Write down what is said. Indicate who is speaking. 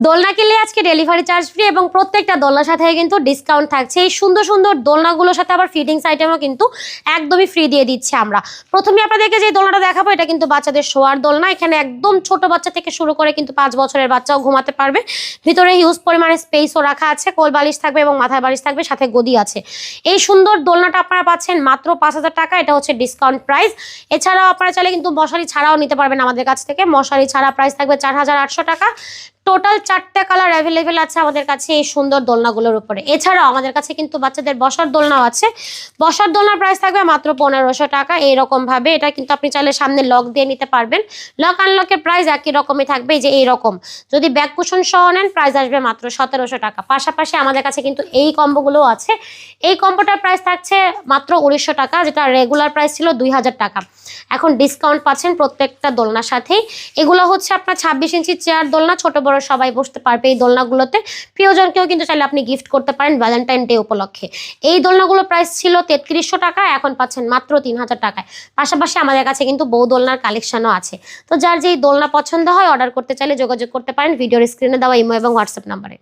Speaker 1: দোলনা কিনলে আজকে ডেলিভারি চার্জ ফ্রি এবং প্রত্যেকটা দোলনার সাথে কিন্তু ডিসকাউন্ট থাকছে। এই সুন্দর সুন্দর দোলনাগুলোর সাথে আবার ফিটিংস আইটেমও কিন্তু একদমই ফ্রি দিয়ে দিচ্ছি আমরা। প্রথমে আপনাদেরকে যে দোলনাটা দেখাবো এটা কিন্তু বাচ্চাদের শোয়ার দোলনা। এখানে একদম ছোট বাচ্চা থেকে শুরু করে কিন্তু 5 বছরের বাচ্চাও ঘুমাতে পারবে। ভিতরে হিউজ পরিমাণে স্পেসও রাখা আছে, কোল বালিশ থাকবে এবং মাথায় বালিশ থাকবে, সাথে গদি আছে। এই সুন্দর দোলনাটা আপনারা পাচ্ছেন মাত্র 5,000 টাকা। এটা হচ্ছে ডিসকাউন্ট প্রাইস। এছাড়াও আপনারা চাইলে কিন্তু মশারি ছাড়াও নিতে পারবেন আমাদের কাছ থেকে। মশারি ছাড়া প্রাইস থাকবে 4,800 টাকা। টোটাল 4টা কালার অ্যাভেলেবেল আছে আমাদের কাছে এই সুন্দর দোলনাগুলোর উপরে। এছাড়াও আমাদের কাছে কিন্তু বাচ্চাদের বসার দোলনাও আছে। বসার দোলনার প্রাইস থাকবে মাত্র 1,500 টাকা। এইরকম ভাবে এটা কিন্তু আপনি চাইলে সামনে লক দিয়ে নিতে পারবেন। লক আনলকের প্রাইস একই রকমই থাকবে, যে এইরকম। যদি ব্যাক কুশন সহ নেন প্রাইস আসবে মাত্র 1,700 টাকা। পাশাপাশি আমাদের কাছে কিন্তু এই কম্বোগুলোও আছে। এই কম্বোটার প্রাইস থাকছে মাত্র 1,900 টাকা, যেটা রেগুলার প্রাইস ছিল 2,000 টাকা। এখন ডিসকাউন্ট পাচ্ছেন প্রত্যেকটা দোলনার সাথেই। এগুলো হচ্ছে আপনার 26 ইঞ্চি চেয়ার দোলনা, ছোট বড় সবাই বসতে পারবে এই দোলনাগুলোতে। প্রিয়জনকেও কিন্তু চাইলে আপনি গিফট করতে পারেন ভ্যালেন্টাইন ডে উপলক্ষে। এই দোলনাগুলোর প্রাইস ছিল 3,300 টাকা, এখন পাচ্ছেন মাত্র 3,000 টাকায়। পাশাপাশি আমাদের কাছে কিন্তু বউ দোলনার কালেকশনও আছে। তো যার যেই দোলনা পছন্দ হয় অর্ডার করতে চাইলে যোগাযোগ করতে পারেন ভিডিওর স্ক্রিনে দেওয়া ইমো এবং হোয়াটসঅ্যাপ নাম্বারে।